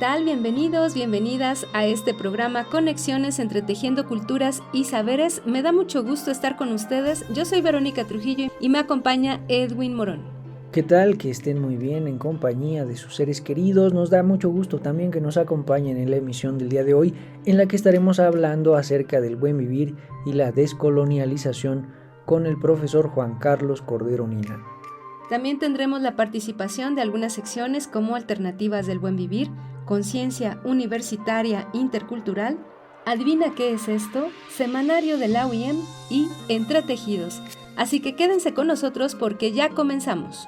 tal? Bienvenidos, bienvenidas a este programa Conexiones entre Tejiendo Culturas y Saberes. Me da mucho gusto estar con ustedes. Yo soy Verónica Trujillo y me acompaña Edwin Morón. ¿Qué tal? Que estén muy bien en compañía de sus seres queridos. Nos da mucho gusto también que nos acompañen en la emisión del día de hoy, en la que estaremos hablando acerca del buen vivir y la descolonialización con el profesor Juan Carlos Cordero Nina. También tendremos la participación de algunas secciones como Alternativas del Buen Vivir, Conciencia Universitaria Intercultural, Adivina qué es esto, Semanario de la UIM y Entretejidos. Así que quédense con nosotros porque ya comenzamos.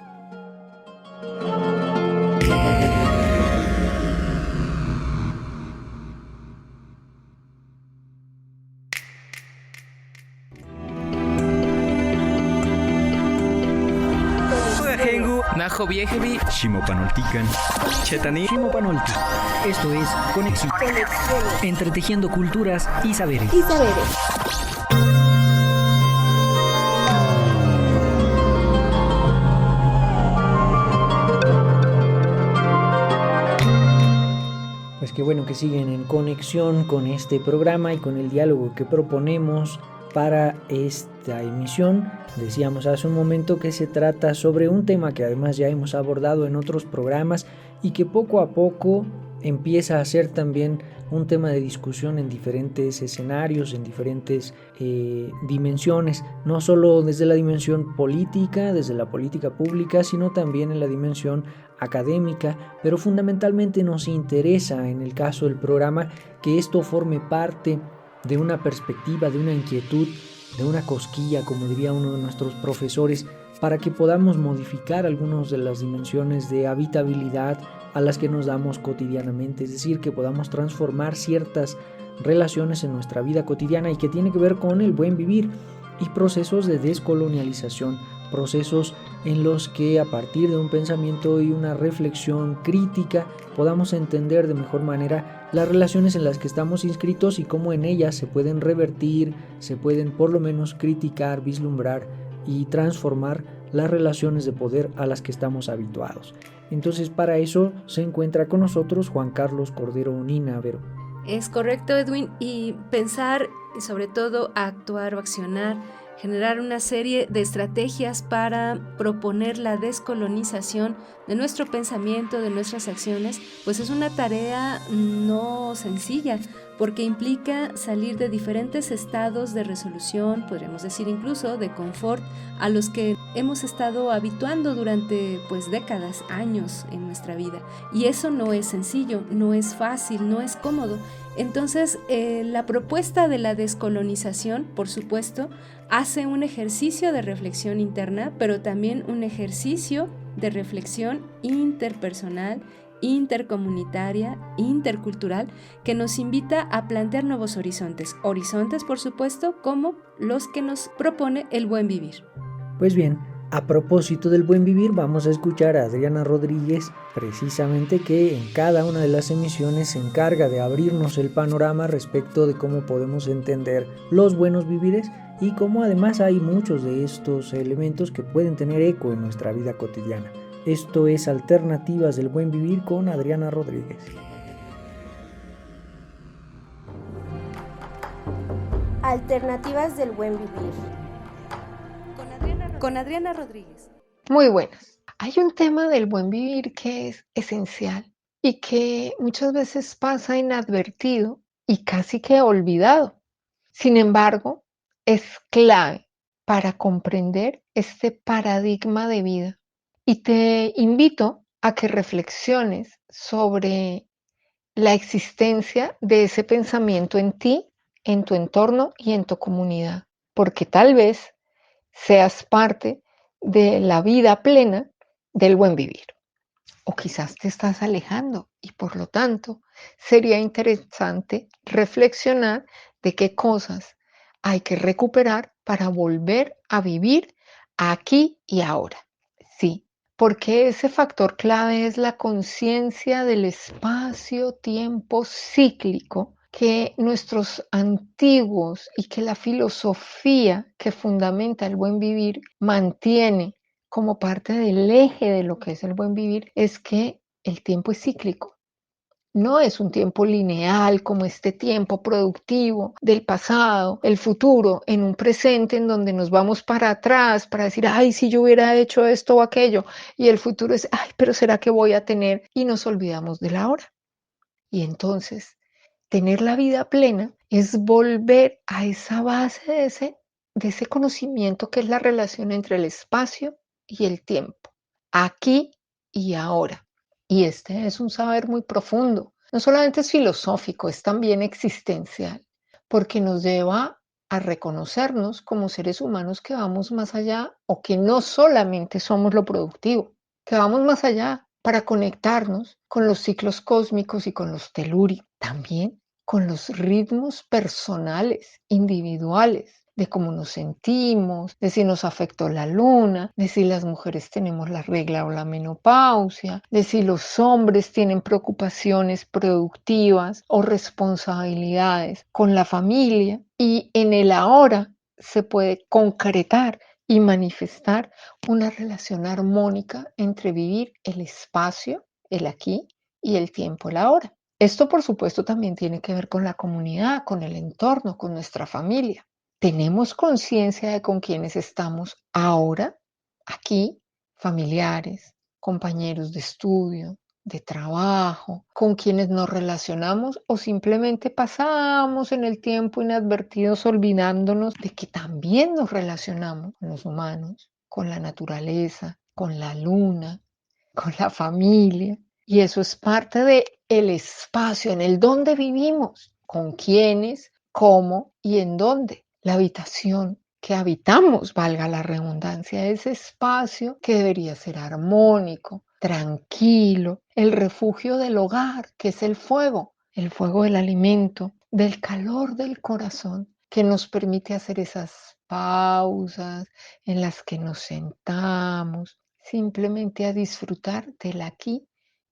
Najo Viejevi, Shimopanoltican, Chetani, Shimopanolti. Esto es Conexión. Entretejiendo culturas y saberes. Pues qué bueno que siguen en conexión con este programa y con el diálogo que proponemos para esta emisión. Decíamos hace un momento que se trata sobre un tema que además ya hemos abordado en otros programas y que poco a poco empieza a ser también un tema de discusión en diferentes escenarios, en diferentes dimensiones, no solo desde la dimensión política, desde la política pública, sino también en la dimensión académica, pero fundamentalmente nos interesa en el caso del programa que esto forme parte de una perspectiva, de una inquietud, de una cosquilla, como diría uno de nuestros profesores, para que podamos modificar algunas de las dimensiones de habitabilidad a las que nos damos cotidianamente, es decir, que podamos transformar ciertas relaciones en nuestra vida cotidiana y que tiene que ver con el buen vivir y procesos de descolonialización, procesos en los que a partir de un pensamiento y una reflexión crítica podamos entender de mejor manera las relaciones en las que estamos inscritos y cómo en ellas se pueden revertir, se pueden por lo menos criticar, vislumbrar y transformar las relaciones de poder a las que estamos habituados. Entonces para eso se encuentra con nosotros Juan Carlos Cordero Nina. Vero. Es correcto, Edwin, y pensar y sobre todo actuar o accionar, generar una serie de estrategias para proponer la descolonización de nuestro pensamiento, de nuestras acciones, pues es una tarea no sencilla, porque implica salir de diferentes estados de resolución, podríamos decir incluso de confort, a los que hemos estado habituando durante décadas, años en nuestra vida. Y eso no es sencillo, no es fácil, no es cómodo. Entonces, la propuesta de la descolonización, por supuesto, hace un ejercicio de reflexión interna, pero también un ejercicio de reflexión interpersonal, intercomunitaria, intercultural, que nos invita a plantear nuevos horizontes. Horizontes, por supuesto, como los que nos propone el buen vivir. Pues bien, a propósito del buen vivir, vamos a escuchar a Adriana Rodríguez, precisamente que en cada una de las emisiones se encarga de abrirnos el panorama respecto de cómo podemos entender los buenos vivires y cómo además hay muchos de estos elementos que pueden tener eco en nuestra vida cotidiana. Esto es Alternativas del Buen Vivir con Adriana Rodríguez. Alternativas del Buen Vivir. Con Adriana Rodríguez. Muy buenas. Hay un tema del buen vivir que es esencial y que muchas veces pasa inadvertido y casi que olvidado. Sin embargo, es clave para comprender este paradigma de vida. Y te invito a que reflexiones sobre la existencia de ese pensamiento en ti, en tu entorno y en tu comunidad, porque tal vez seas parte de la vida plena del buen vivir. O quizás te estás alejando y por lo tanto sería interesante reflexionar de qué cosas hay que recuperar para volver a vivir aquí y ahora. Sí, porque ese factor clave es la conciencia del espacio-tiempo cíclico que nuestros antiguos y que la filosofía que fundamenta el buen vivir mantiene como parte del eje de lo que es el buen vivir, es que el tiempo es cíclico. No es un tiempo lineal como este tiempo productivo del pasado, el futuro, en un presente en donde nos vamos para atrás para decir, ay, si yo hubiera hecho esto o aquello, y el futuro es, ay, pero ¿será que voy a tener? Y nos olvidamos de la hora. Y entonces, tener la vida plena es volver a esa base de ese conocimiento que es la relación entre el espacio y el tiempo, aquí y ahora. Y este es un saber muy profundo. No solamente es filosófico, es también existencial, porque nos lleva a reconocernos como seres humanos que vamos más allá o que no solamente somos lo productivo, que vamos más allá para conectarnos con los ciclos cósmicos y con los telúricos, también con los ritmos personales, individuales, de cómo nos sentimos, de si nos afectó la luna, de si las mujeres tenemos la regla o la menopausia, de si los hombres tienen preocupaciones productivas o responsabilidades con la familia. Y en el ahora se puede concretar y manifestar una relación armónica entre vivir el espacio, el aquí, y el tiempo, el ahora. Esto, por supuesto, también tiene que ver con la comunidad, con el entorno, con nuestra familia. ¿Tenemos conciencia de con quiénes estamos ahora, aquí, familiares, compañeros de estudio, de trabajo, con quienes nos relacionamos o simplemente pasamos en el tiempo inadvertidos olvidándonos de que también nos relacionamos con los humanos, con la naturaleza, con la luna, con la familia? Y eso es parte del espacio, en el dónde vivimos, con quiénes, cómo y en dónde. La habitación que habitamos, valga la redundancia, ese espacio que debería ser armónico, tranquilo, el refugio del hogar, que es el fuego del alimento, del calor del corazón, que nos permite hacer esas pausas en las que nos sentamos, simplemente a disfrutar del aquí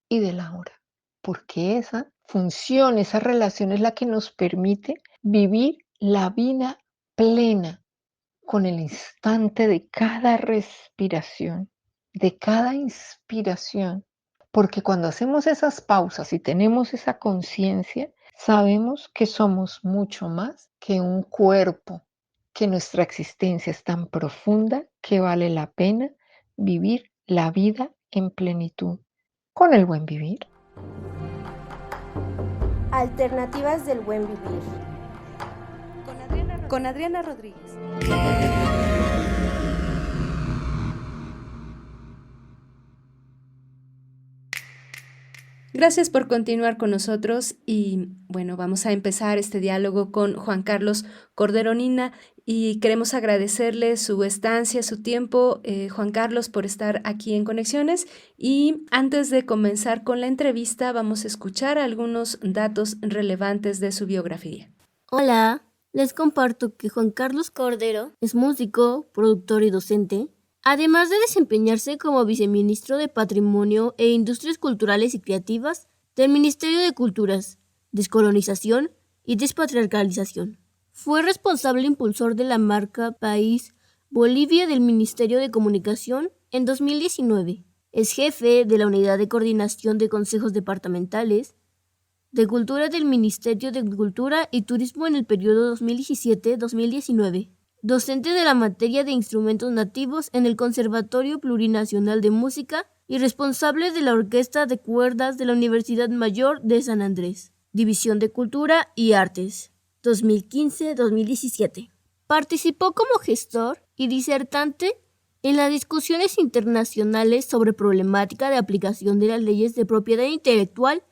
y del ahora, porque esa función, esa relación es la que nos permite vivir la vida plena con el instante de cada respiración, de cada inspiración, porque cuando hacemos esas pausas y tenemos esa conciencia, sabemos que somos mucho más que un cuerpo, que nuestra existencia es tan profunda que vale la pena vivir la vida en plenitud, con el buen vivir. Alternativas del buen vivir. Con Adriana Rodríguez. Gracias por continuar con nosotros y bueno, vamos a empezar este diálogo con Juan Carlos Cordero Nina y queremos agradecerle su estancia, su tiempo, Juan Carlos, por estar aquí en Conexiones. Y antes de comenzar con la entrevista, vamos a escuchar algunos datos relevantes de su biografía. Hola, les comparto que Juan Carlos Cordero es músico, productor y docente, además de desempeñarse como viceministro de Patrimonio e Industrias Culturales y Creativas del Ministerio de Culturas, Descolonización y Despatriarcalización. Fue responsable impulsor de la marca País Bolivia del Ministerio de Comunicación en 2019. Es jefe de la Unidad de Coordinación de Consejos Departamentales de Cultura del Ministerio de Cultura y Turismo en el periodo 2017-2019. Docente de la materia de instrumentos nativos en el Conservatorio Plurinacional de Música y responsable de la Orquesta de Cuerdas de la Universidad Mayor de San Andrés, División de Cultura y Artes, 2015-2017. Participó como gestor y disertante en las discusiones internacionales sobre problemática de aplicación de las leyes de propiedad intelectual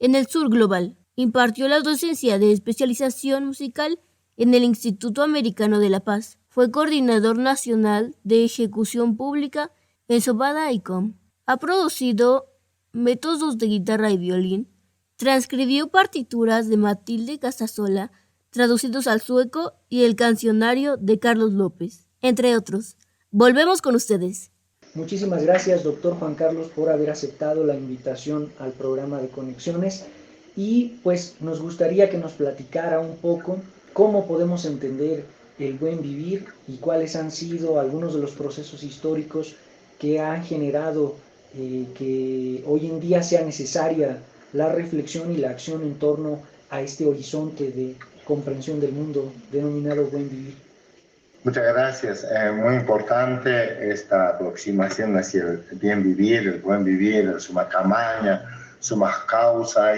en el sur global. Impartió la docencia de especialización musical en el Instituto Americano de la Paz. Fue coordinador nacional de ejecución pública en Sobada ICOM. Ha producido métodos de guitarra y violín. Transcribió partituras de Matilde Casasola, traducidos al sueco, y el cancionario de Carlos López, entre otros. Volvemos con ustedes. Muchísimas gracias, doctor Juan Carlos, por haber aceptado la invitación al programa de Conexiones. Y pues nos gustaría que nos platicara un poco cómo podemos entender el buen vivir y cuáles han sido algunos de los procesos históricos que han generado que hoy en día sea necesaria la reflexión y la acción en torno a este horizonte de comprensión del mundo denominado buen vivir. Muchas gracias. Muy importante esta aproximación hacia el bien vivir, el buen vivir, el suma camaña, suma causa.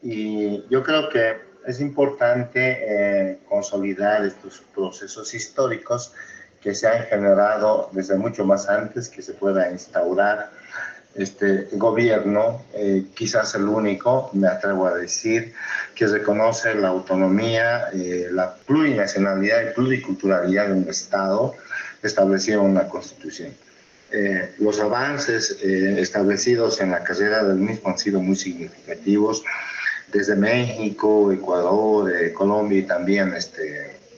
Y yo creo que es importante consolidar estos procesos históricos que se han generado desde mucho más antes que se pueda instaurar este gobierno, quizás el único, me atrevo a decir, que reconoce la autonomía, la plurinacionalidad y pluriculturalidad de un Estado establecido en una Constitución. Los avances establecidos en la carrera del mismo han sido muy significativos, desde México, Ecuador, Colombia y también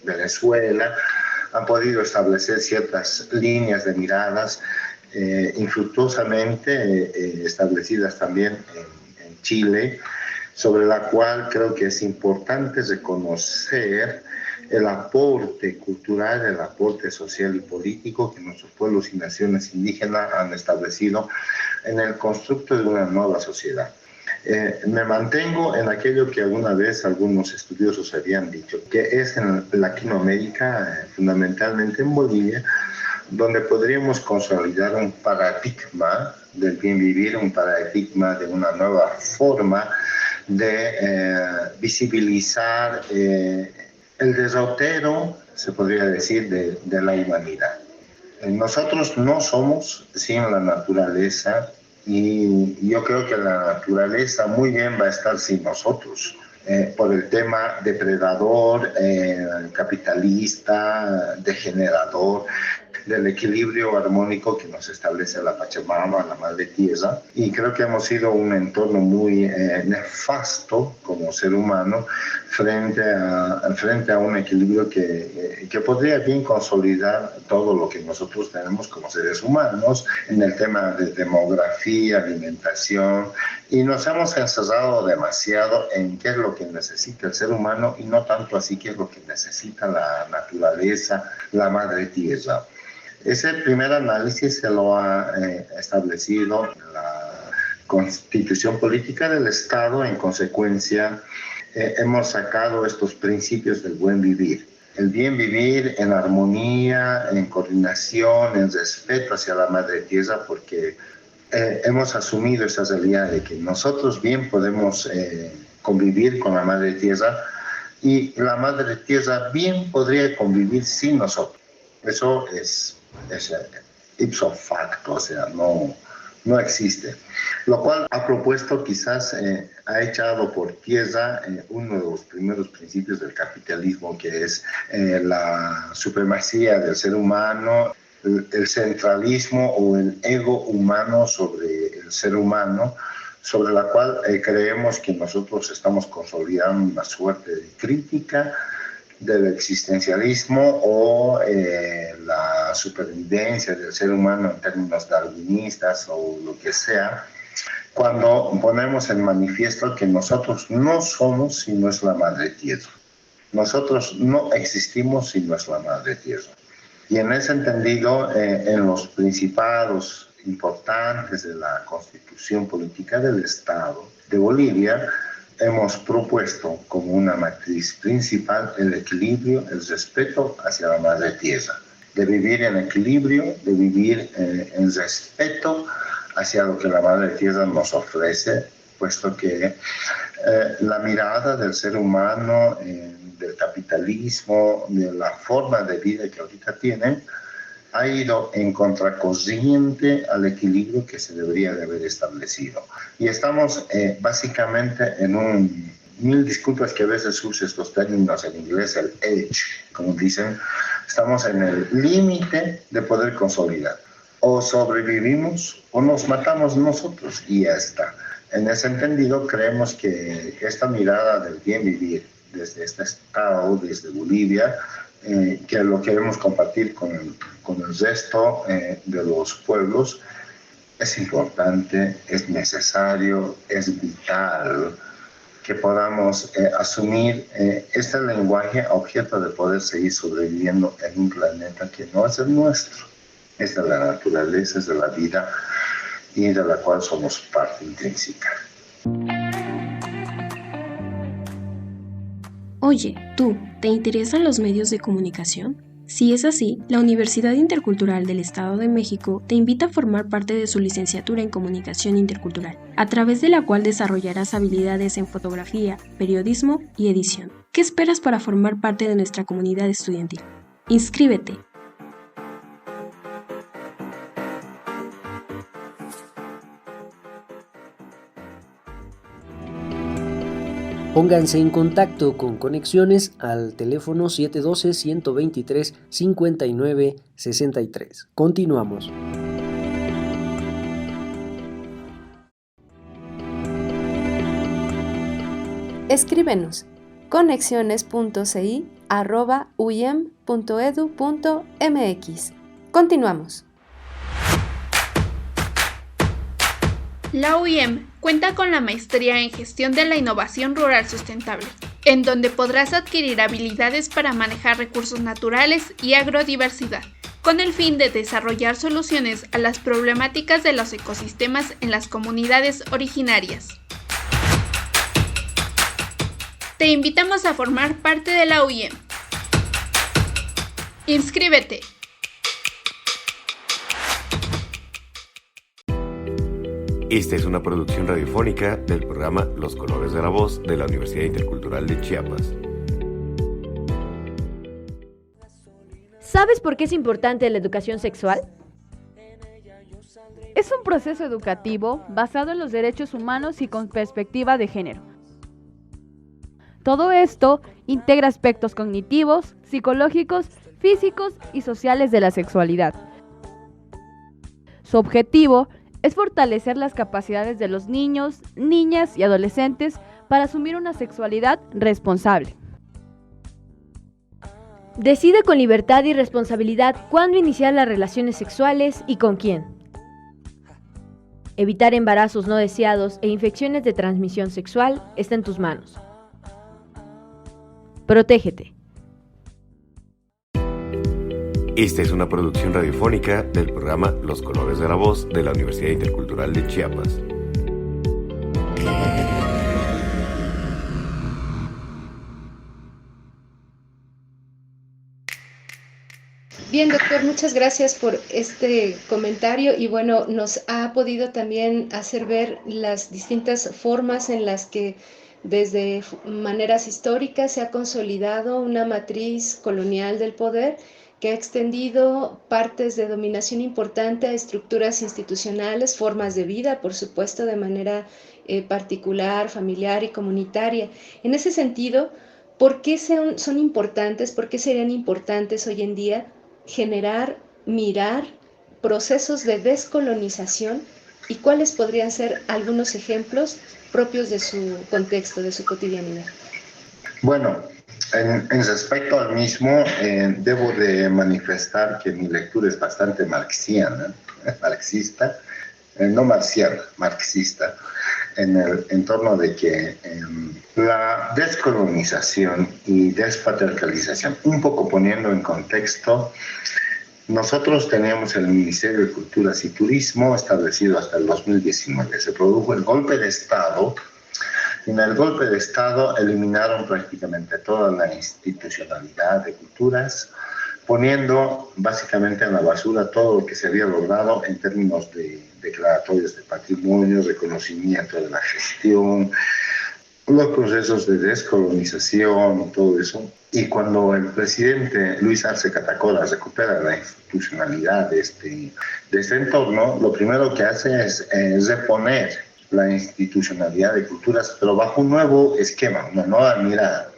Venezuela, han podido establecer ciertas líneas de miradas infructuosamente establecidas también en Chile, sobre la cual creo que es importante reconocer el aporte cultural, el aporte social y político que nuestros pueblos y naciones indígenas han establecido en el constructo de una nueva sociedad. Me mantengo en aquello que alguna vez algunos estudiosos habían dicho, que es en Latinoamérica, fundamentalmente en Bolivia, donde podríamos consolidar un paradigma del bien vivir, un paradigma de una nueva forma de visibilizar el derrotero, se podría decir, de la humanidad. Nosotros no somos sin la naturaleza, y yo creo que la naturaleza muy bien va a estar sin nosotros, por el tema depredador, capitalista, degenerador, del equilibrio armónico que nos establece la Pachamama, la Madre Tierra. Y creo que hemos sido un entorno muy nefasto como ser humano frente a un equilibrio que podría bien consolidar todo lo que nosotros tenemos como seres humanos en el tema de demografía, alimentación, y nos hemos encerrado demasiado en qué es lo que necesita el ser humano y no tanto así qué es lo que necesita la naturaleza, la Madre Tierra. Ese primer análisis se lo ha establecido la Constitución Política del Estado. En consecuencia, hemos sacado estos principios del buen vivir. El bien vivir en armonía, en coordinación, en respeto hacia la Madre Tierra, porque hemos asumido esa realidad de que nosotros bien podemos convivir con la Madre Tierra y la Madre Tierra bien podría convivir sin nosotros. Eso es ipso facto, o sea, no existe. Lo cual ha propuesto, quizás ha echado por tierra uno de los primeros principios del capitalismo, que es la supremacía del ser humano, el centralismo o el ego humano sobre el ser humano, sobre la cual creemos que nosotros estamos consolidando una suerte de crítica del existencialismo o la supervivencia del ser humano en términos darwinistas o lo que sea, cuando ponemos en manifiesto que nosotros no somos si no es la Madre Tierra. Nosotros no existimos si no es la Madre Tierra. Y en ese entendido, en los principados importantes de la Constitución Política del Estado de Bolivia, hemos propuesto como una matriz principal el equilibrio, el respeto hacia la Madre Tierra, de vivir en equilibrio, de vivir en respeto hacia lo que la Madre Tierra nos ofrece, puesto que la mirada del ser humano, del capitalismo, de la forma de vida que ahorita tienen, ha ido en contracorriente al equilibrio que se debería de haber establecido. Y estamos básicamente en mil disculpas que a veces use estos términos en inglés, el edge, como dicen, estamos en el límite de poder consolidar. O sobrevivimos o nos matamos nosotros y ya está. En ese entendido creemos que esta mirada del bien vivir desde este estado, desde Bolivia, que lo queremos compartir con el resto de los pueblos, es importante, es necesario, es vital que podamos asumir este lenguaje a objeto de poder seguir sobreviviendo en un planeta que no es el nuestro, es de la naturaleza, es de la vida y de la cual somos parte intrínseca. Oye, tú, ¿te interesan los medios de comunicación? Si es así, la Universidad Intercultural del Estado de México te invita a formar parte de su licenciatura en Comunicación Intercultural, a través de la cual desarrollarás habilidades en fotografía, periodismo y edición. ¿Qué esperas para formar parte de nuestra comunidad estudiantil? ¡Inscríbete! Pónganse en contacto con Conexiones al teléfono 712-123-5963. Continuamos. Escríbenos conexiones.ci@uyem.edu.mx. Continuamos. La UIM cuenta con la maestría en Gestión de la Innovación Rural Sustentable, en donde podrás adquirir habilidades para manejar recursos naturales y agrodiversidad, con el fin de desarrollar soluciones a las problemáticas de los ecosistemas en las comunidades originarias. Te invitamos a formar parte de la UIM. ¡Inscríbete! Esta es una producción radiofónica del programa Los Colores de la Voz de la Universidad Intercultural de Chiapas. ¿Sabes por qué es importante la educación sexual? Es un proceso educativo basado en los derechos humanos y con perspectiva de género. Todo esto integra aspectos cognitivos, psicológicos, físicos y sociales de la sexualidad. Su objetivo es fortalecer las capacidades de los niños, niñas y adolescentes para asumir una sexualidad responsable. Decide con libertad y responsabilidad cuándo iniciar las relaciones sexuales y con quién. Evitar embarazos no deseados e infecciones de transmisión sexual está en tus manos. Protégete. Esta es una producción radiofónica del programa Los Colores de la Voz de la Universidad Intercultural de Chiapas. Bien, doctor, muchas gracias por este comentario y bueno, nos ha podido también hacer ver las distintas formas en las que desde maneras históricas se ha consolidado una matriz colonial del poder que ha extendido partes de dominación importante a estructuras institucionales, formas de vida, por supuesto, de manera particular, familiar y comunitaria. En ese sentido, ¿por qué son importantes, por qué serían importantes hoy en día mirar procesos de descolonización y cuáles podrían ser algunos ejemplos propios de su contexto, de su cotidianidad? Bueno, en respecto al mismo, debo de manifestar que mi lectura es bastante marxista, no marxiana, marxista, en el entorno de que la descolonización y despatriarcalización, un poco poniendo en contexto, nosotros teníamos el Ministerio de Culturas y Turismo establecido hasta el 2019. Se produjo el golpe de Estado. En el golpe de Estado eliminaron prácticamente toda la institucionalidad de culturas, poniendo básicamente en la basura todo lo que se había logrado en términos de declaratorios de patrimonio, reconocimiento de la gestión, los procesos de descolonización y todo eso. Y cuando el presidente Luis Arce Catacora recupera la institucionalidad de este entorno, lo primero que hace es reponer la institucionalidad de culturas, pero bajo un nuevo esquema, una nueva mirada.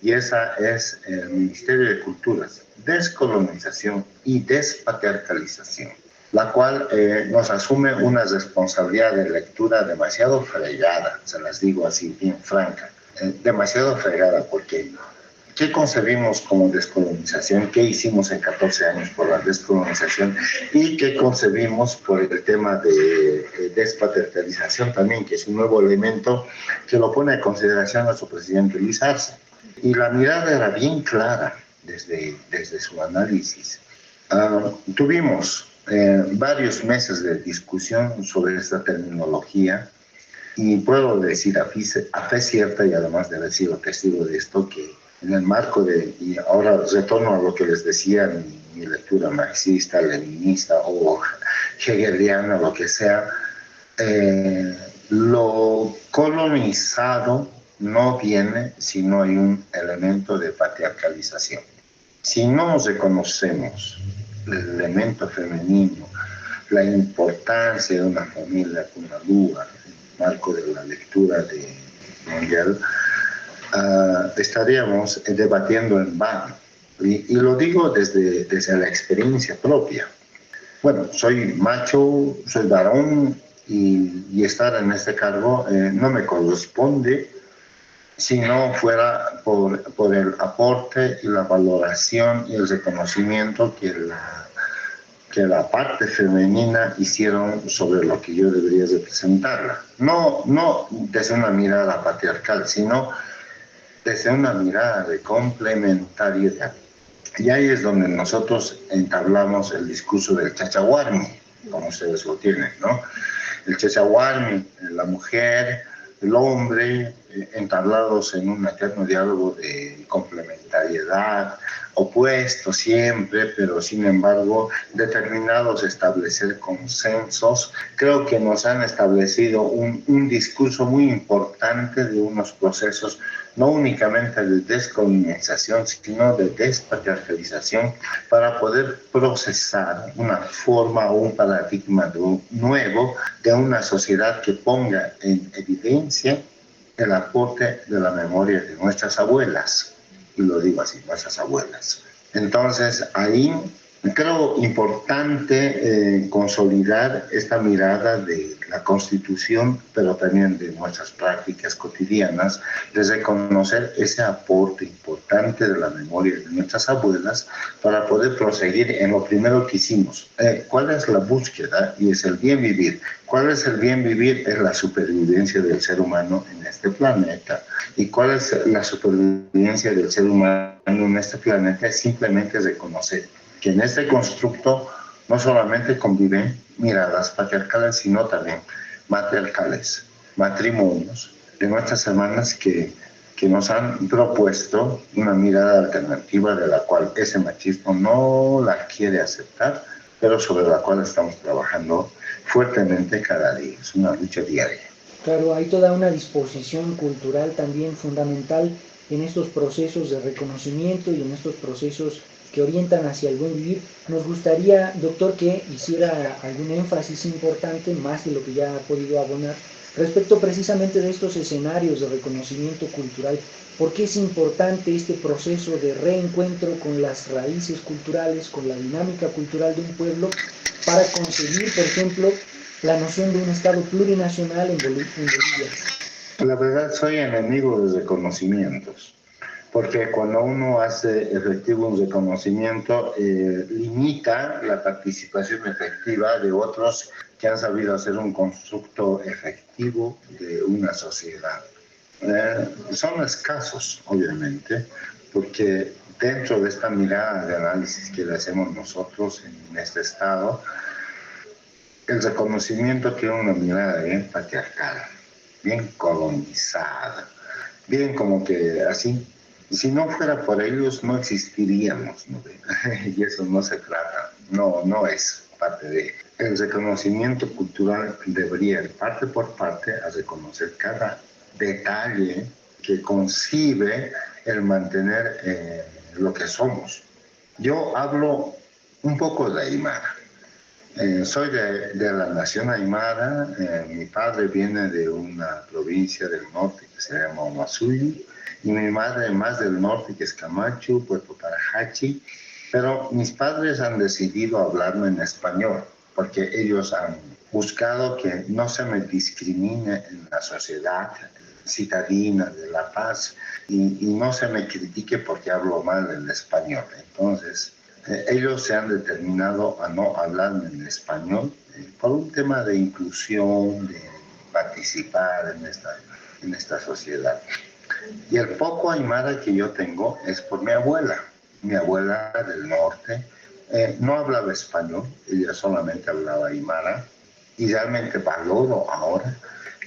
Y esa es el Ministerio de Culturas, Descolonización y Despatriarcalización, la cual nos asume una responsabilidad de lectura demasiado fregada, se las digo así bien franca, demasiado fregada, porque ¿qué concebimos como descolonización? ¿Qué hicimos en 14 años por la descolonización? ¿Y qué concebimos por el tema de despatriarcalización también, que es un nuevo elemento que lo pone a consideración nuestro presidente Luis Arce? Y la mirada era bien clara desde su análisis. Tuvimos varios meses de discusión sobre esta terminología y puedo decir a fe cierta, y además de haber sido testigo de esto, que en el marco y ahora retorno a lo que les decía, mi lectura marxista, leninista o hegeliana, lo que sea, lo colonizado no viene si no hay un elemento de patriarcalización. Si no reconocemos el elemento femenino, la importancia de una familia con una luz, en el marco de la lectura de Engels, estaríamos debatiendo en vano. Y lo digo desde la experiencia propia. Bueno, soy macho, soy varón y estar en este cargo no me corresponde si no fuera por el aporte y la valoración y el reconocimiento que la parte femenina hicieron sobre lo que yo debería representarla. No desde una mirada patriarcal, sino desde una mirada de complementariedad. Y ahí es donde nosotros entablamos el discurso del chachahuarmi, como ustedes lo tienen, ¿no? El chachahuarmi, la mujer, el hombre, entablados en un eterno diálogo de complementariedad, opuestos siempre, pero sin embargo determinados a establecer consensos. Creo que nos han establecido un discurso muy importante de unos procesos no únicamente de descolonización, sino de despatriarcalización, para poder procesar una forma o un paradigma nuevo de una sociedad que ponga en evidencia el aporte de la memoria de nuestras abuelas, y lo digo así, nuestras abuelas. Entonces, ahí creo importante consolidar esta mirada de la Constitución, pero también de nuestras prácticas cotidianas, de reconocer ese aporte importante de la memoria de nuestras abuelas para poder proseguir en lo primero que hicimos. ¿Cuál es la búsqueda? Y es el bien vivir. ¿Cuál es el bien vivir? Es la supervivencia del ser humano en este planeta. ¿Y cuál es la supervivencia del ser humano en este planeta? Es simplemente reconocer que en este constructo no solamente conviven miradas patriarcales, sino también matriarcales, matrimonios de nuestras hermanas que nos han propuesto una mirada alternativa de la cual ese machismo no la quiere aceptar, pero sobre la cual estamos trabajando fuertemente cada día. Es una lucha diaria. Claro, hay toda una disposición cultural también fundamental en estos procesos de reconocimiento y en estos procesos que orientan hacia el buen vivir. Nos gustaría, doctor, que hiciera algún énfasis importante, más de lo que ya ha podido abonar, respecto precisamente de estos escenarios de reconocimiento cultural. ¿Por qué es importante este proceso de reencuentro con las raíces culturales, con la dinámica cultural de un pueblo, para conseguir, por ejemplo, la noción de un Estado plurinacional en Bolivia? La verdad, soy enemigo de reconocimientos. Porque cuando uno hace efectivo un reconocimiento, limita la participación efectiva de otros que han sabido hacer un constructo efectivo de una sociedad. Son escasos, obviamente, porque dentro de esta mirada de análisis que le hacemos nosotros en este estado, el reconocimiento tiene una mirada bien patriarcal, bien colonizada, bien como que así. Si no fuera por ellos, no existiríamos, ¿no? Y eso no se trata, no es parte de... El reconocimiento cultural debería ir parte por parte a reconocer cada detalle que concibe el mantener lo que somos. Yo hablo un poco de Aymara. Soy de la nación Aymara. Mi padre viene de una provincia del norte que se llama Huazuyi, y mi madre más del norte, que es Camacho, Puerto Parajachi, pero mis padres han decidido hablarme en español, porque ellos han buscado que no se me discrimine en la sociedad citadina de La Paz y no se me critique porque hablo mal el español. Entonces, ellos se han determinado a no hablarme en español por un tema de inclusión, de participar en esta sociedad. Y el poco aymara que yo tengo es por mi abuela del norte. No hablaba español, ella solamente hablaba aymara, y realmente valoro ahora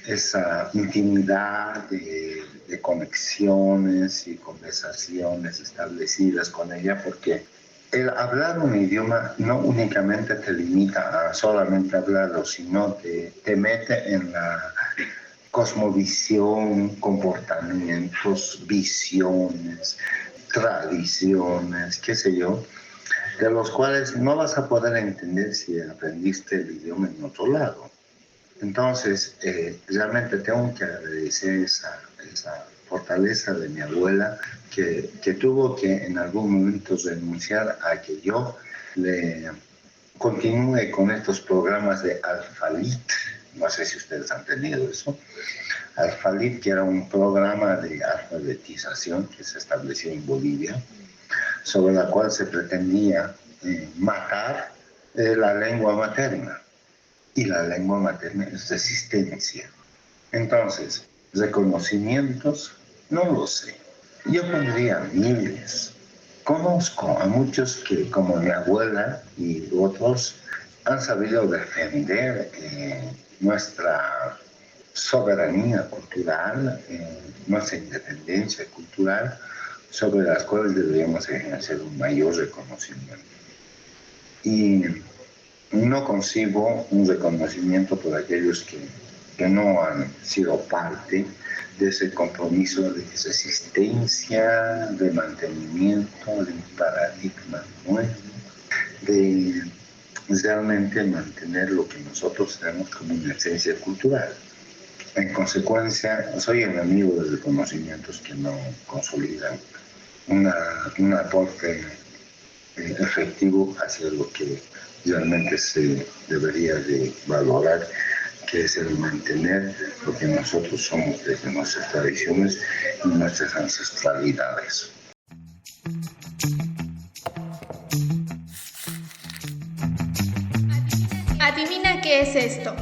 esa intimidad de conexiones y conversaciones establecidas con ella, porque el hablar un idioma no únicamente te limita a solamente hablarlo, sino te mete en la cosmovisión, comportamientos, visiones, tradiciones, qué sé yo, de los cuales no vas a poder entender si aprendiste el idioma en otro lado. Entonces, realmente tengo que agradecer esa fortaleza de mi abuela que tuvo que en algún momento renunciar a que yo le continúe con estos programas de Alfalit. No sé si ustedes han tenido eso. Alfalit, que era un programa de alfabetización que se estableció en Bolivia, sobre la cual se pretendía matar la lengua materna. Y la lengua materna es resistencia. Entonces, reconocimientos, no lo sé. Yo pondría miles. Conozco a muchos que, como mi abuela y otros, han sabido defender nuestra soberanía cultural, nuestra independencia cultural, sobre las cuales deberíamos hacer un mayor reconocimiento. Y no concibo un reconocimiento por aquellos que no han sido parte de ese compromiso de resistencia, de mantenimiento, de un paradigma nuevo, de realmente mantener lo que nosotros tenemos como una esencia cultural. En consecuencia, soy enemigo de reconocimientos que no consolidan un aporte efectivo hacia lo que realmente se debería de valorar, que es el mantener lo que nosotros somos desde nuestras tradiciones y nuestras ancestralidades. Adivina qué es esto.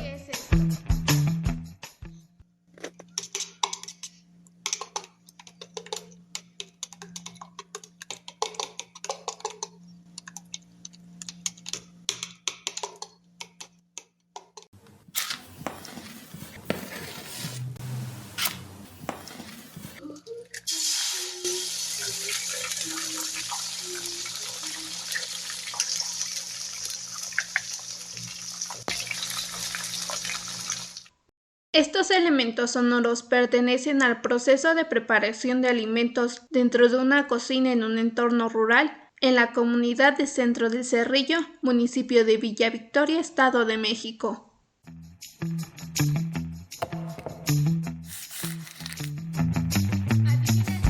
Estos elementos sonoros pertenecen al proceso de preparación de alimentos dentro de una cocina en un entorno rural en la comunidad de Centro del Cerrillo, municipio de Villa Victoria, Estado de México.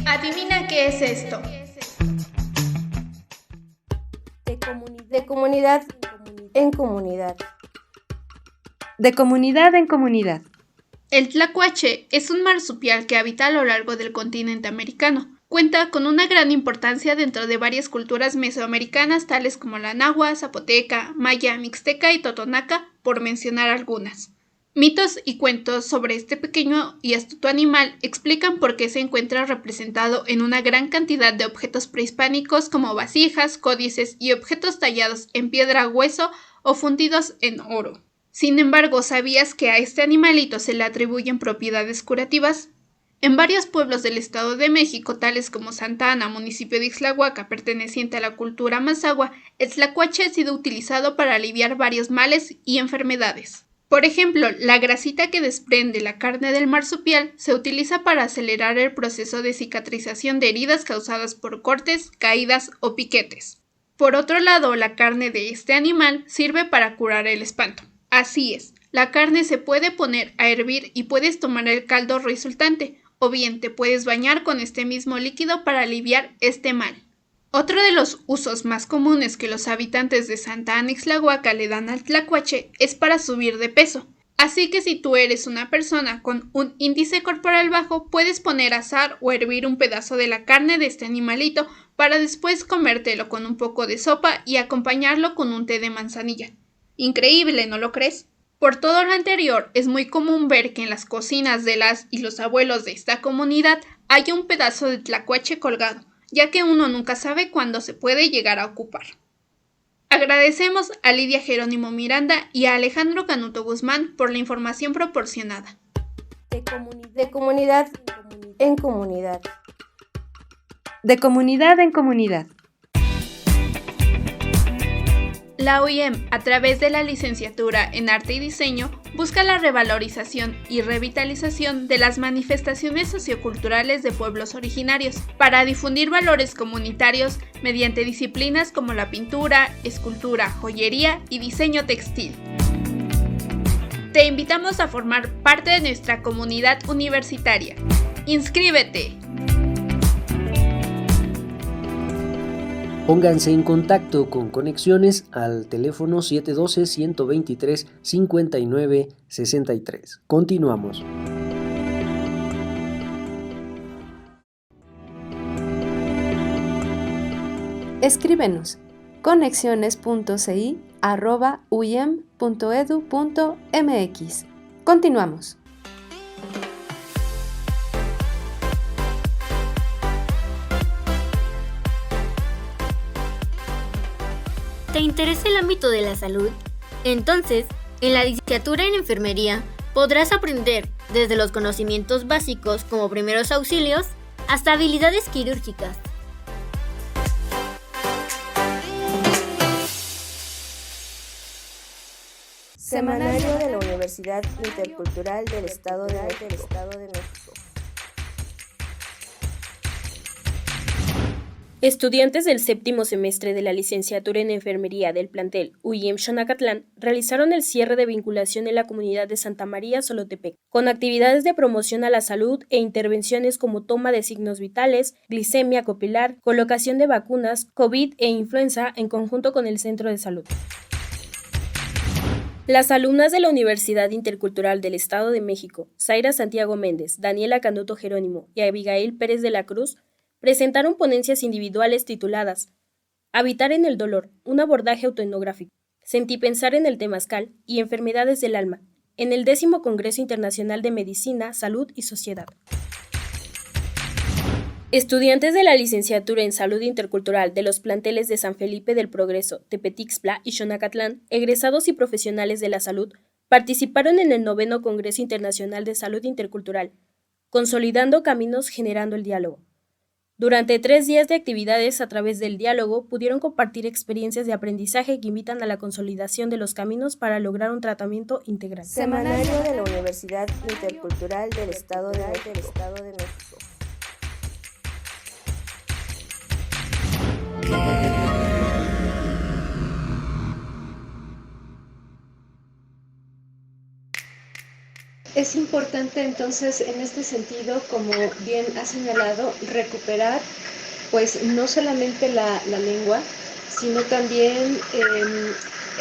Adivina qué es esto. De comunidad en comunidad. De comunidad en comunidad. El tlacuache es un marsupial que habita a lo largo del continente americano. Cuenta con una gran importancia dentro de varias culturas mesoamericanas tales como la náhuatl, zapoteca, maya, mixteca y totonaca, por mencionar algunas. Mitos y cuentos sobre este pequeño y astuto animal explican por qué se encuentra representado en una gran cantidad de objetos prehispánicos como vasijas, códices y objetos tallados en piedra, hueso o fundidos en oro. Sin embargo, ¿sabías que a este animalito se le atribuyen propiedades curativas? En varios pueblos del Estado de México, tales como Santa Ana, municipio de Ixtlahuaca, perteneciente a la cultura mazahua, el tlacuache ha sido utilizado para aliviar varios males y enfermedades. Por ejemplo, la grasita que desprende la carne del marsupial se utiliza para acelerar el proceso de cicatrización de heridas causadas por cortes, caídas o piquetes. Por otro lado, la carne de este animal sirve para curar el espanto. Así es, la carne se puede poner a hervir y puedes tomar el caldo resultante, o bien te puedes bañar con este mismo líquido para aliviar este mal. Otro de los usos más comunes que los habitantes de Santa Ana Ixtlahuaca le dan al tlacuache es para subir de peso. Así que si tú eres una persona con un índice corporal bajo, puedes poner a asar o hervir un pedazo de la carne de este animalito para después comértelo con un poco de sopa y acompañarlo con un té de manzanilla. Increíble, ¿no lo crees? Por todo lo anterior, es muy común ver que en las cocinas de las y los abuelos de esta comunidad haya un pedazo de tlacuache colgado, ya que uno nunca sabe cuándo se puede llegar a ocupar. Agradecemos a Lidia Jerónimo Miranda y a Alejandro Canuto Guzmán por la información proporcionada. De comunidad en comunidad. De comunidad en comunidad. La UIM, a través de la licenciatura en Arte y Diseño, busca la revalorización y revitalización de las manifestaciones socioculturales de pueblos originarios, para difundir valores comunitarios mediante disciplinas como la pintura, escultura, joyería y diseño textil. Te invitamos a formar parte de nuestra comunidad universitaria. ¡Inscríbete! Pónganse en contacto con Conexiones al teléfono 712-123-5963. Continuamos. Escríbenos conexiones.ci@uyem.edu.mx. Continuamos. ¿Te interesa el ámbito de la salud? Entonces, en la licenciatura en enfermería podrás aprender desde los conocimientos básicos como primeros auxilios hasta habilidades quirúrgicas. Semanario de la Universidad Intercultural del Estado de México. Estudiantes del séptimo semestre de la licenciatura en enfermería del plantel UIM Xonacatlán realizaron el cierre de vinculación en la comunidad de Santa María Solotepec, con actividades de promoción a la salud e intervenciones como toma de signos vitales, glicemia capilar, colocación de vacunas, COVID e influenza en conjunto con el Centro de Salud. Las alumnas de la Universidad Intercultural del Estado de México, Zaira Santiago Méndez, Daniela Canuto Jerónimo y Abigail Pérez de la Cruz, presentaron ponencias individuales tituladas Habitar en el dolor, un abordaje autoetnográfico, Sentipensar en el temazcal y enfermedades del alma, en el 10º Congreso Internacional de Medicina, Salud y Sociedad. Estudiantes de la licenciatura en Salud Intercultural de los planteles de San Felipe del Progreso, Tepetixtla y Xonacatlán, egresados y profesionales de la salud, participaron en el 9º Congreso Internacional de Salud Intercultural, Consolidando Caminos, Generando el Diálogo. Durante 3 días de actividades a través del diálogo pudieron compartir experiencias de aprendizaje que invitan a la consolidación de los caminos para lograr un tratamiento integral. Semanario de la Universidad Intercultural del Estado de México. Es importante entonces en este sentido, como bien ha señalado, recuperar pues no solamente la lengua, sino también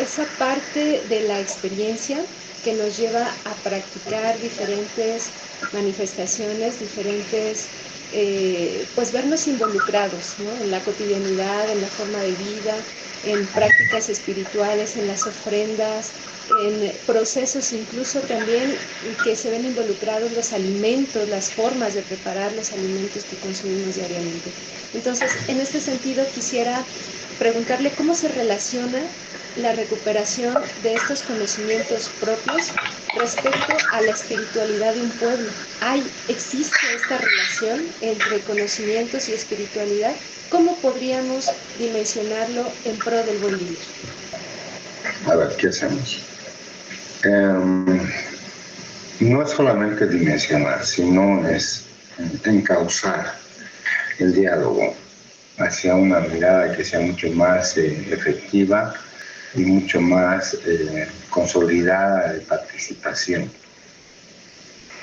esa parte de la experiencia que nos lleva a practicar diferentes manifestaciones, diferentes, pues vernos involucrados, ¿no? En la cotidianidad, en la forma de vida, en prácticas espirituales, en las ofrendas, en procesos incluso también que se ven involucrados los alimentos, las formas de preparar los alimentos que consumimos diariamente. Entonces, en este sentido quisiera preguntarle cómo se relaciona la recuperación de estos conocimientos propios respecto a la espiritualidad de un pueblo. ¿Existe esta relación entre conocimientos y espiritualidad? ¿Cómo podríamos dimensionarlo en pro del buen vivir? A ver, ¿qué hacemos? No es solamente dimensionar, sino es encauzar el diálogo hacia una mirada que sea mucho más efectiva y mucho más consolidada de participación.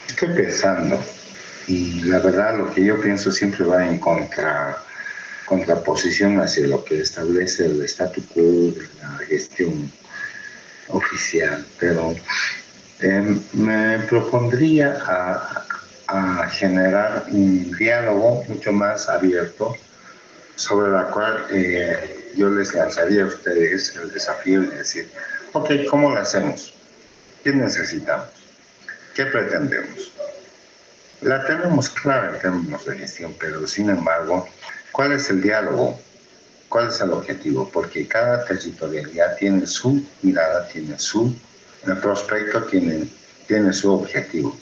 Estoy pensando, y la verdad lo que yo pienso siempre va en contraposición hacia lo que establece el statu quo de la gestión oficial, pero me propondría a generar un diálogo mucho más abierto sobre la cual yo les lanzaría a ustedes el desafío de decir, ok, ¿cómo lo hacemos? ¿Qué necesitamos? ¿Qué pretendemos? La tenemos clara en términos de gestión, pero sin embargo, ¿cuál es el diálogo? ¿Cuál es el objetivo? Porque cada territorialidad tiene su mirada, tiene su prospecto, tiene su objetivo.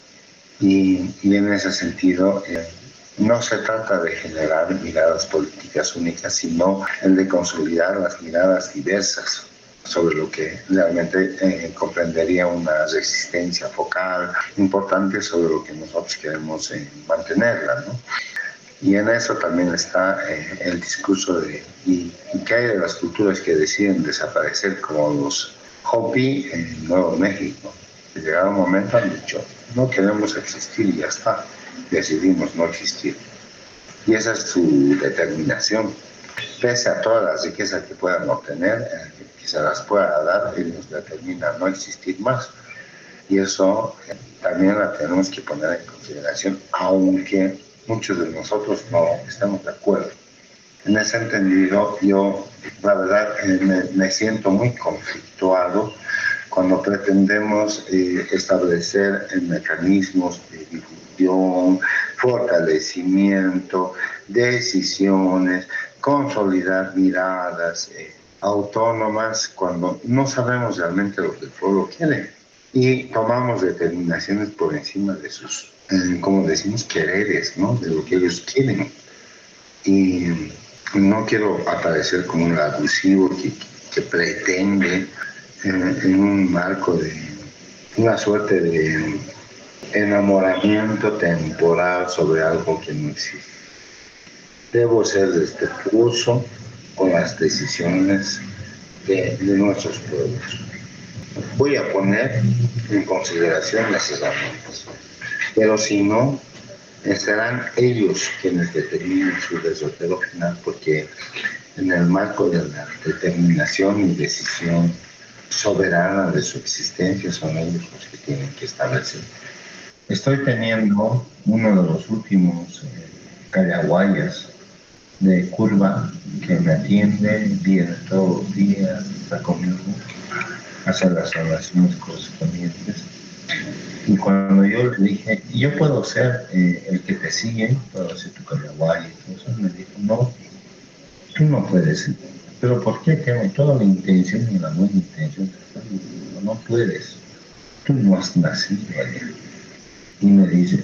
Y en ese sentido, no se trata de generar miradas políticas únicas, sino el de consolidar las miradas diversas sobre lo que realmente comprendería una resistencia focal importante sobre lo que nosotros queremos mantenerla, ¿no? Y en eso también está el discurso de y qué hay de las culturas que deciden desaparecer, como los Hopi en Nuevo México. Llegado un momento han dicho, no queremos existir y ya está, decidimos no existir. Y esa es su determinación. Pese a toda la riqueza que puedan obtener, que se las pueda dar, ellos determinan no existir más. Y eso también la tenemos que poner en consideración, aunque muchos de nosotros no estamos de acuerdo. En ese entendido, yo la verdad me siento muy conflictuado cuando pretendemos establecer mecanismos de difusión, fortalecimiento, decisiones, consolidar miradas autónomas cuando no sabemos realmente lo que el pueblo quiere y tomamos determinaciones por encima de sus, como decimos, quereres, ¿no? De lo que ellos quieren. Y no quiero aparecer como un abusivo que pretende en un marco de una suerte de enamoramiento temporal sobre algo que no existe. Debo ser respetuoso con las decisiones de nuestros pueblos. Voy a poner en consideración las herramientas, pero si no, serán ellos quienes determinen su derrotero final, porque en el marco de la determinación y decisión soberana de su existencia son ellos los que tienen que establecer. Estoy teniendo uno de los últimos callahuayas de curva que me atiende, viene todos los días, está conmigo, hace las oraciones correspondientes. Y cuando yo le dije, yo puedo ser el que te sigue, puedo ser tu callahuaya, entonces me dijo, no, tú no puedes. Pero ¿por qué? Tengo toda la intención y la buena intención. No puedes. Tú no has nacido allá. Y me dice,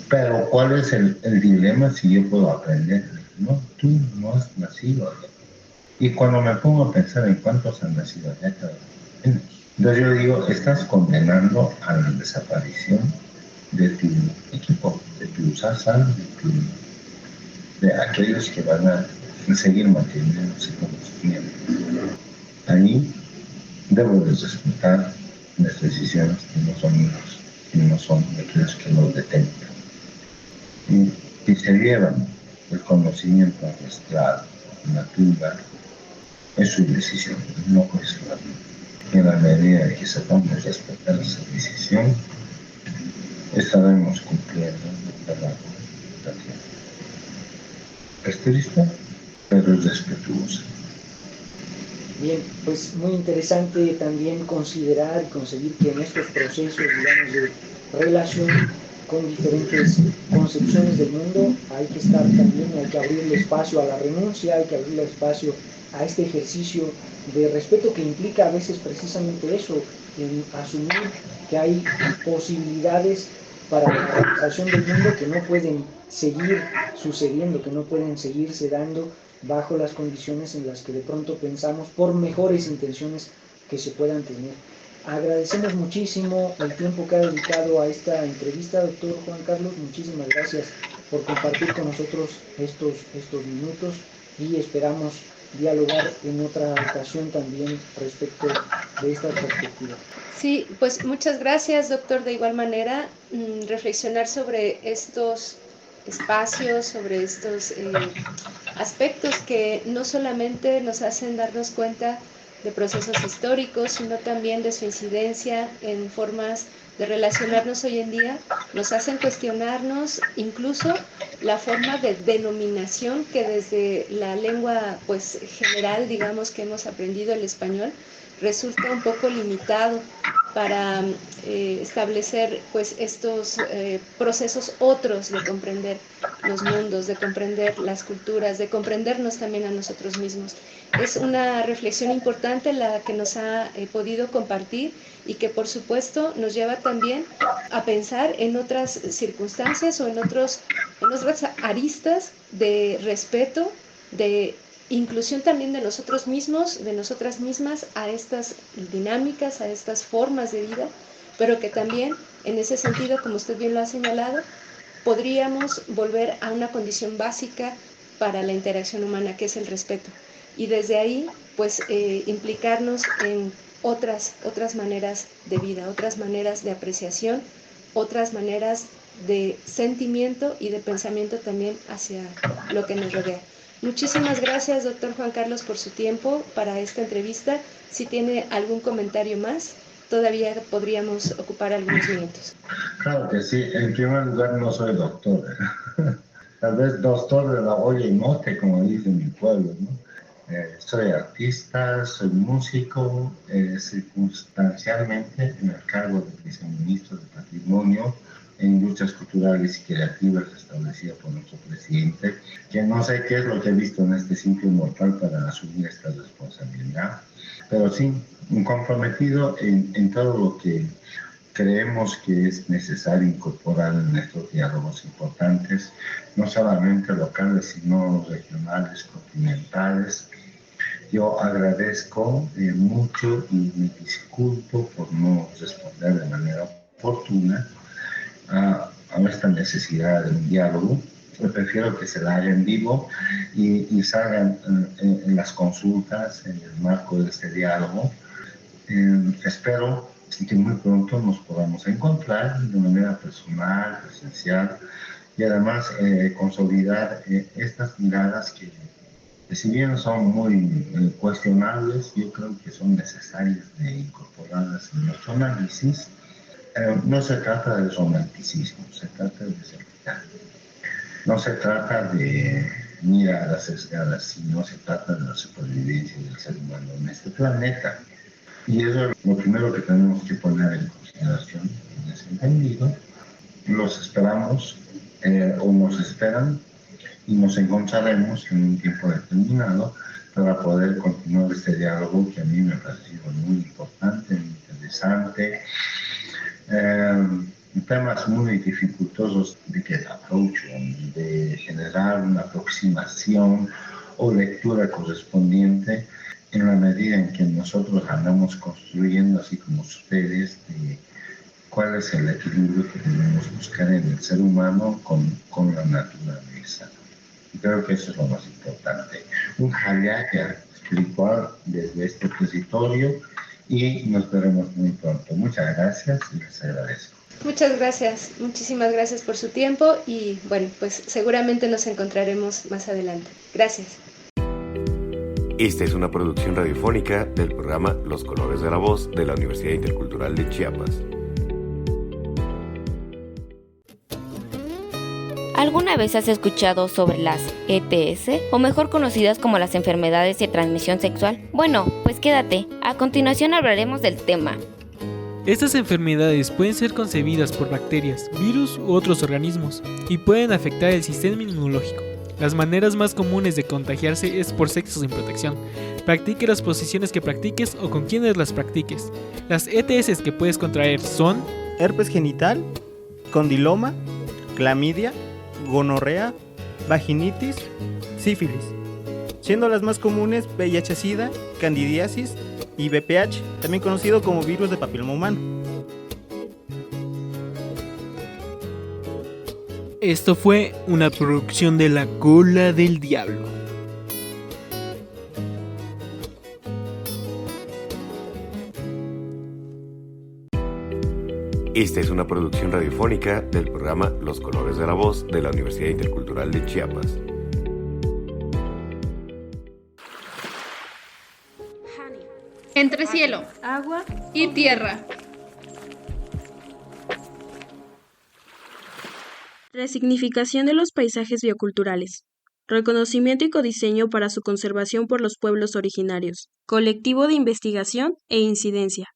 pero ¿cuál es el dilema si yo puedo aprender? No, tú no has nacido allá. Y cuando me pongo a pensar en cuántos han nacido allá, entonces yo digo, estás condenando a la desaparición de tu equipo, de tu SASA, de aquellos que van a seguir manteniéndose como tienen. Ahí debo de respetar las decisiones que no son mías, que no son aquellos que nos detengan. Y se llevan el conocimiento ancestral, natura, es su decisión, no es la mía. En la medida en que sepamos respetar esa decisión, estaremos cumpliendo la voluntad. Es triste, pero es respetuosa. Bien, pues muy interesante también considerar y concebir que en estos procesos, digamos, de relación con diferentes concepciones del mundo, hay que estar también, hay que abrirle espacio a la renuncia, hay que abrirle espacio a este ejercicio de respeto que implica a veces precisamente eso, en asumir que hay posibilidades para la realización del mundo que no pueden seguir sucediendo, que no pueden seguirse dando bajo las condiciones en las que de pronto pensamos, por mejores intenciones que se puedan tener. Agradecemos muchísimo el tiempo que ha dedicado a esta entrevista, doctor Juan Carlos. Muchísimas gracias por compartir con nosotros estos minutos y esperamos dialogar en otra ocasión también respecto de esta perspectiva. Sí, pues muchas gracias, doctor. De igual manera, reflexionar sobre estos espacios, sobre estos aspectos que no solamente nos hacen darnos cuenta de procesos históricos, sino también de su incidencia en formas de relacionarnos hoy en día, nos hacen cuestionarnos incluso la forma de denominación que desde la lengua pues general, digamos, que hemos aprendido el español, resulta un poco limitado para establecer pues estos procesos otros de comprender los mundos, de comprender las culturas, de comprendernos también a nosotros mismos. Es una reflexión importante la que nos ha podido compartir y que por supuesto nos lleva también a pensar en otras circunstancias o en otras aristas de respeto, de inclusión también de nosotros mismos, de nosotras mismas a estas dinámicas, a estas formas de vida, pero que también en ese sentido, como usted bien lo ha señalado, podríamos volver a una condición básica para la interacción humana, que es el respeto. Y desde ahí, pues, implicarnos en otras maneras de vida, otras maneras de apreciación, otras maneras de sentimiento y de pensamiento también hacia lo que nos rodea. Muchísimas gracias, doctor Juan Carlos, por su tiempo para esta entrevista. Si tiene algún comentario más, todavía podríamos ocupar algunos minutos. Claro que sí. En primer lugar, no soy doctor. Tal vez doctor de la olla y mote, como dice mi pueblo, ¿no? Soy artista, soy músico, circunstancialmente en el cargo de viceministro de Patrimonio en Industrias Culturales y Creativas establecida por nuestro presidente, que no sé qué es lo que he visto en este simple mortal para asumir esta responsabilidad, pero sí, comprometido en todo lo que creemos que es necesario incorporar en nuestros diálogos importantes, no solamente locales, sino regionales, continentales. Yo agradezco mucho y me disculpo por no responder de manera oportuna a esta necesidad de un diálogo. Yo prefiero que se la haga en vivo y salgan en las consultas en el marco de este diálogo. Espero que muy pronto nos podamos encontrar de manera personal, presencial y además consolidar estas miradas que si bien son muy cuestionables, yo creo que son necesarias de incorporarlas en nuestro análisis. No se trata de romanticismo, se trata de seriedad. No se trata de miradas sesgadas, sino se trata de la supervivencia del ser humano en este planeta. Y eso es lo primero que tenemos que poner en consideración en ese entendido. Los esperamos o nos esperan y nos encontraremos en un tiempo determinado para poder continuar este diálogo que a mí me ha parecido muy importante, muy interesante. Temas muy dificultosos de que de generar una aproximación o lectura correspondiente en la medida en que nosotros andamos construyendo, así como ustedes, de cuál es el equilibrio que debemos buscar en el ser humano con la naturaleza. Y creo que eso es lo más importante. Un hayaque espiritual desde este territorio y nos veremos muy pronto. Muchas gracias y les agradezco. Muchas gracias, muchísimas gracias por su tiempo y bueno, pues seguramente nos encontraremos más adelante. Gracias. Esta es una producción radiofónica del programa Los Colores de la Voz de la Universidad Intercultural de Chiapas. ¿Alguna vez has escuchado sobre las ETS, o mejor conocidas como las enfermedades de transmisión sexual? Bueno, pues quédate, a continuación hablaremos del tema. Estas enfermedades pueden ser concebidas por bacterias, virus u otros organismos y pueden afectar el sistema inmunológico. Las maneras más comunes de contagiarse es por sexo sin protección. Practique las posiciones que practiques o con quienes las practiques. Las ETS que puedes contraer son herpes genital, condiloma, clamidia, gonorrea, vaginitis, sífilis, siendo las más comunes VIH-Sida, candidiasis y VPH, también conocido como virus de papiloma humano. Esto fue una producción de La Cola del Diablo. Esta es una producción radiofónica del programa Los Colores de la Voz de la Universidad Intercultural de Chiapas. Entre cielo, agua y tierra. Resignificación de los paisajes bioculturales. Reconocimiento y codiseño para su conservación por los pueblos originarios. Colectivo de investigación e incidencia.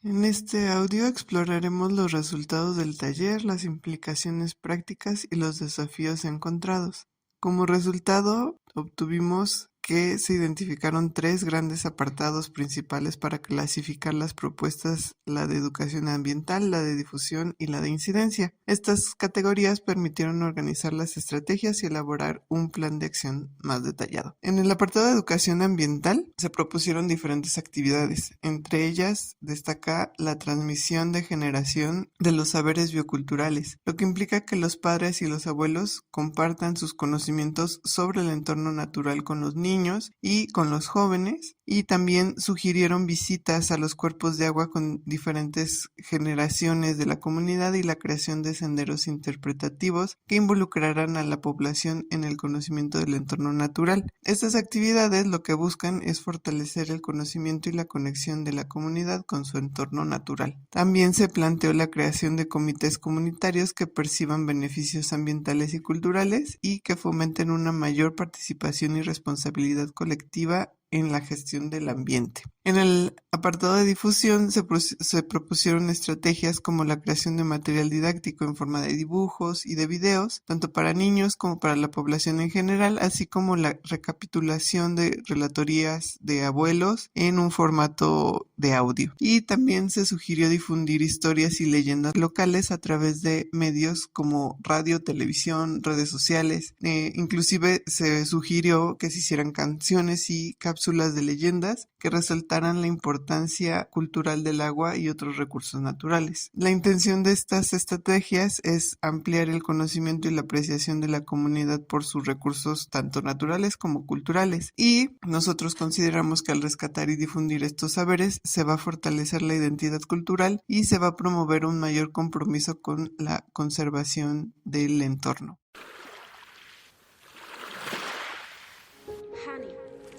En este audio exploraremos los resultados del taller, las implicaciones prácticas y los desafíos encontrados. Como resultado, obtuvimos que se identificaron 3 grandes apartados principales para clasificar las propuestas, la de educación ambiental, la de difusión y la de incidencia. Estas categorías permitieron organizar las estrategias y elaborar un plan de acción más detallado. En el apartado de educación ambiental se propusieron diferentes actividades. Entre ellas destaca la transmisión de generación de los saberes bioculturales, lo que implica que los padres y los abuelos compartan sus conocimientos sobre el entorno natural con los niños y con los jóvenes, y también sugirieron visitas a los cuerpos de agua con diferentes generaciones de la comunidad y la creación de senderos interpretativos que involucrarán a la población en el conocimiento del entorno natural. Estas actividades lo que buscan es fortalecer el conocimiento y la conexión de la comunidad con su entorno natural. También se planteó la creación de comités comunitarios que perciban beneficios ambientales y culturales y que fomenten una mayor participación y responsabilidad colectiva en la gestión del ambiente. En el apartado de difusión se propusieron estrategias como la creación de material didáctico en forma de dibujos y de videos, tanto para niños como para la población en general, así como la recapitulación de relatorías de abuelos en un formato de audio. Y también se sugirió difundir historias y leyendas locales a través de medios como radio, televisión, redes sociales. Inclusive se sugirió que se hicieran canciones y cápsulas de leyendas que resaltaran la importancia cultural del agua y otros recursos naturales. La intención de estas estrategias es ampliar el conocimiento y la apreciación de la comunidad por sus recursos tanto naturales como culturales, y nosotros consideramos que al rescatar y difundir estos saberes se va a fortalecer la identidad cultural y se va a promover un mayor compromiso con la conservación del entorno.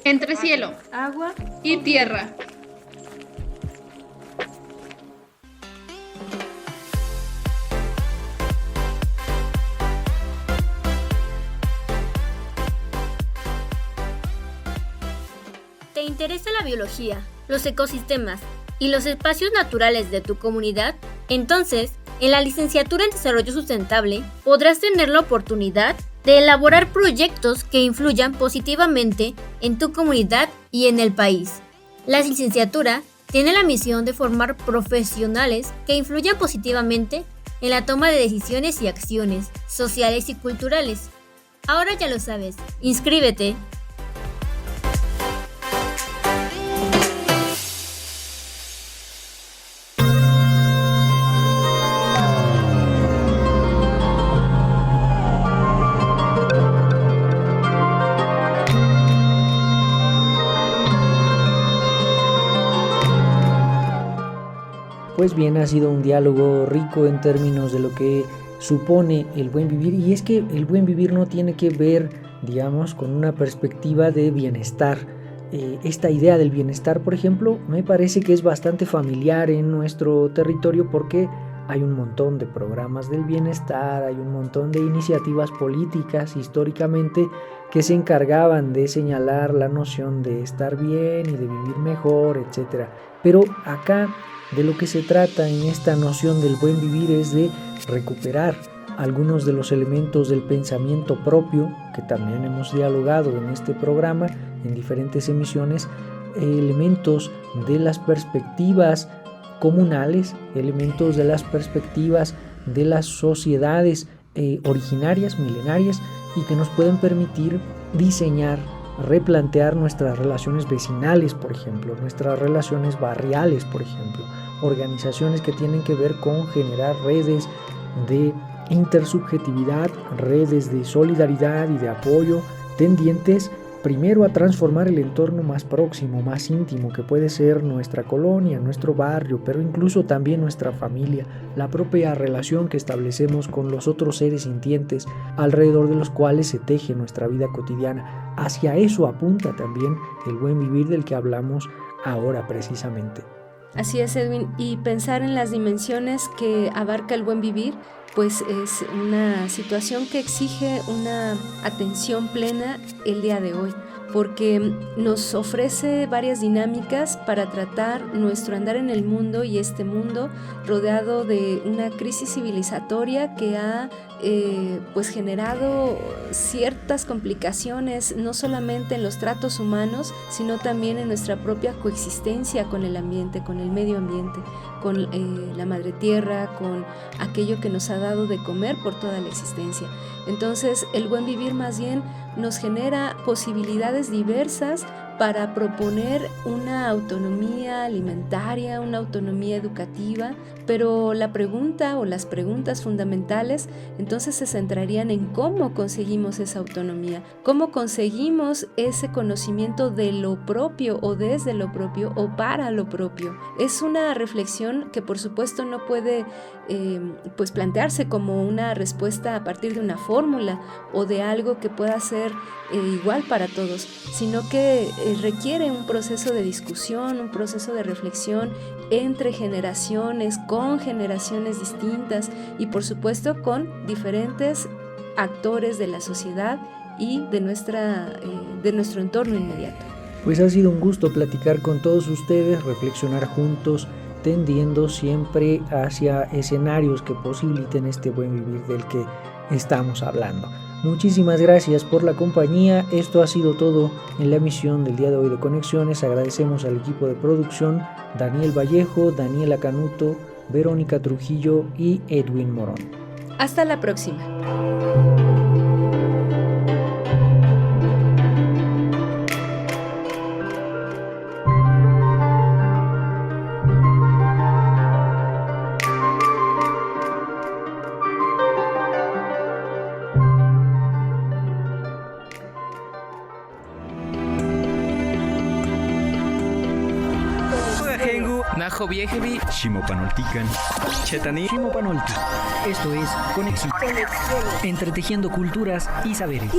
Entre cielo, agua y tierra. ¿Te interesa la biología, los ecosistemas y los espacios naturales de tu comunidad? Entonces, en la licenciatura en Desarrollo Sustentable podrás tener la oportunidad de elaborar proyectos que influyan positivamente en tu comunidad y en el país. La licenciatura tiene la misión de formar profesionales que influyan positivamente en la toma de decisiones y acciones sociales y culturales. Ahora ya lo sabes, inscríbete. Pues bien, ha sido un diálogo rico en términos de lo que supone el buen vivir, y es que el buen vivir no tiene que ver, digamos, con una perspectiva de bienestar. Esta idea del bienestar, por ejemplo, me parece que es bastante familiar en nuestro territorio porque hay un montón de programas del bienestar, hay un montón de iniciativas políticas históricamente que se encargaban de señalar la noción de estar bien y de vivir mejor, etc. Pero acá de lo que se trata en esta noción del buen vivir es de recuperar algunos de los elementos del pensamiento propio, que también hemos dialogado en este programa, en diferentes emisiones, elementos de las perspectivas comunales, elementos de las perspectivas de las sociedades originarias, milenarias, y que nos pueden permitir diseñar, replantear nuestras relaciones vecinales, por ejemplo, nuestras relaciones barriales, por ejemplo, organizaciones que tienen que ver con generar redes de intersubjetividad, redes de solidaridad y de apoyo tendientes primero a transformar el entorno más próximo, más íntimo, que puede ser nuestra colonia, nuestro barrio, pero incluso también nuestra familia, la propia relación que establecemos con los otros seres sintientes alrededor de los cuales se teje nuestra vida cotidiana. Hacia eso apunta también el buen vivir del que hablamos ahora precisamente. Así es, Edwin, y pensar en las dimensiones que abarca el buen vivir, pues es una situación que exige una atención plena el día de hoy, porque nos ofrece varias dinámicas para tratar nuestro andar en el mundo y este mundo rodeado de una crisis civilizatoria que ha pues generado ciertas complicaciones no solamente en los tratos humanos, sino también en nuestra propia coexistencia con el ambiente, con el medio ambiente, con la madre tierra, con aquello que nos ha dado de comer por toda la existencia. Entonces, el buen vivir más bien nos genera posibilidades diversas para proponer una autonomía alimentaria, una autonomía educativa, pero la pregunta o las preguntas fundamentales entonces se centrarían en cómo conseguimos esa autonomía, cómo conseguimos ese conocimiento de lo propio o desde lo propio o para lo propio. Es una reflexión que por supuesto no puede pues plantearse como una respuesta a partir de una fórmula o de algo que pueda ser igual para todos, sino que requiere un proceso de discusión, un proceso de reflexión entre generaciones, con generaciones distintas y por supuesto con diferentes actores de la sociedad y de nuestro entorno inmediato. Pues ha sido un gusto platicar con todos ustedes, reflexionar juntos, tendiendo siempre hacia escenarios que posibiliten este buen vivir del que estamos hablando. Muchísimas gracias por la compañía. Esto ha sido todo en la emisión del día de hoy de Conexiones. Agradecemos al equipo de producción, Daniel Vallejo, Daniela Canuto, Verónica Trujillo y Edwin Morón. Hasta la próxima. Najo Viejevi, Shimopanoltican, Chetani, Shimopanolti. Esto es Conexión. Entretejiendo culturas y saberes.